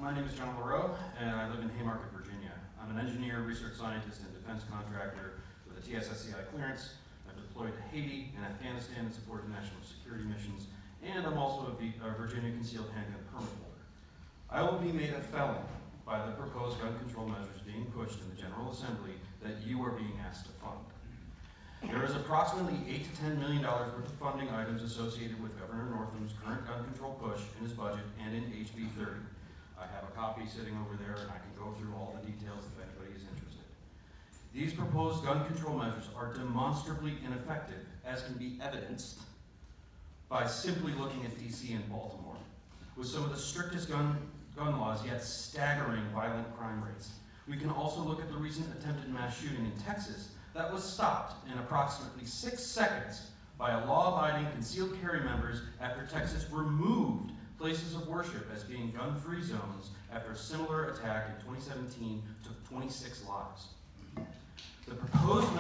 My name is John Lareau, and I live in Haymarket, Virginia. I'm an engineer, research scientist, and defense contractor with a TSSCI clearance. I've deployed to Haiti and Afghanistan in support of national security missions, and I'm also a Virginia concealed handgun permit holder. I will be made a felon by the proposed gun control measures being pushed in the General Assembly that you are being asked to fund. There is approximately $8 to $10 million worth of funding items associated with Governor Northam's current gun control push in his budget and in HB 30. I have a copy sitting over there, and I can go through all the details if anybody is interested. These proposed gun control measures are demonstrably ineffective, as can be evidenced by simply looking at DC and Baltimore, with some of the strictest gun laws, yet staggering violent crime rates. We can also look at the recent attempted mass shooting in Texas that was stopped in approximately 6 seconds by a law-abiding concealed carry members after Texas removed places of worship as being gun-free zones after a similar attack in 2017 took 26 lives. The proposed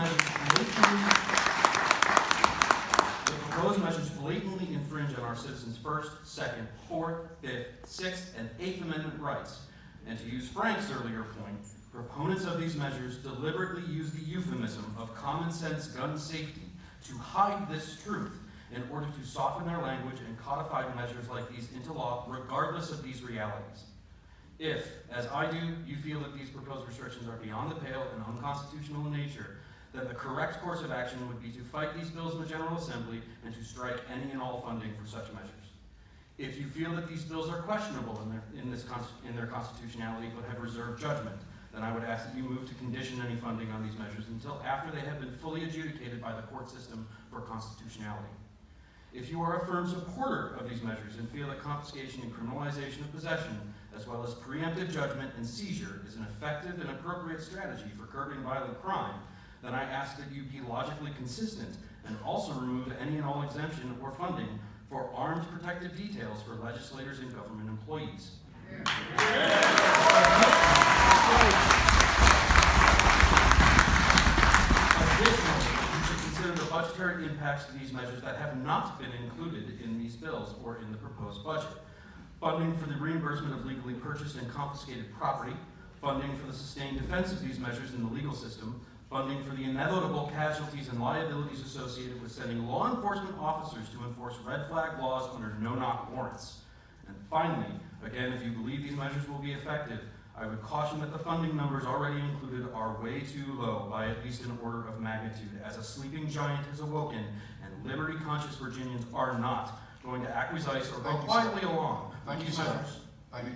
measures blatantly infringe on our citizens' First, Second, Fourth, Fifth, Sixth, and Eighth Amendment rights. And to use Frank's earlier point, proponents of these measures deliberately use the euphemism of common sense gun safety to hide this truth in order to soften their language and codify measures like these into law regardless of these realities. If, as I do, you feel that these proposed restrictions are beyond the pale and unconstitutional in nature, then the correct course of action would be to fight these bills in the General Assembly and to strike any and all funding for such measures. If you feel that these bills are questionable in their constitutionality but have reserved judgment, then I would ask that you move to condition any funding on these measures until after they have been fully adjudicated by the court system for constitutionality. If you are a firm supporter of these measures and feel that confiscation and criminalization of possession, as well as preemptive judgment and seizure, is an effective and appropriate strategy for curbing violent crime, then I ask that you be logically consistent and also remove any and all exemption or funding for armed protective details for legislators and government employees. Additionally, you should consider the budgetary impacts to these measures that have not been included in these bills or in the proposed budget. Funding for the reimbursement of legally purchased and confiscated property, funding for the sustained defense of these measures in the legal system, funding for the inevitable casualties and liabilities associated with sending law enforcement officers to enforce red flag laws under no-knock warrants. And finally, again, if you believe these measures will be effective, I would caution that the funding numbers already included are way too low by at least an order of magnitude, as a sleeping giant has awoken, and liberty-conscious Virginians are not going to acquiesce or go quietly along. Thank you, sir. Thank you.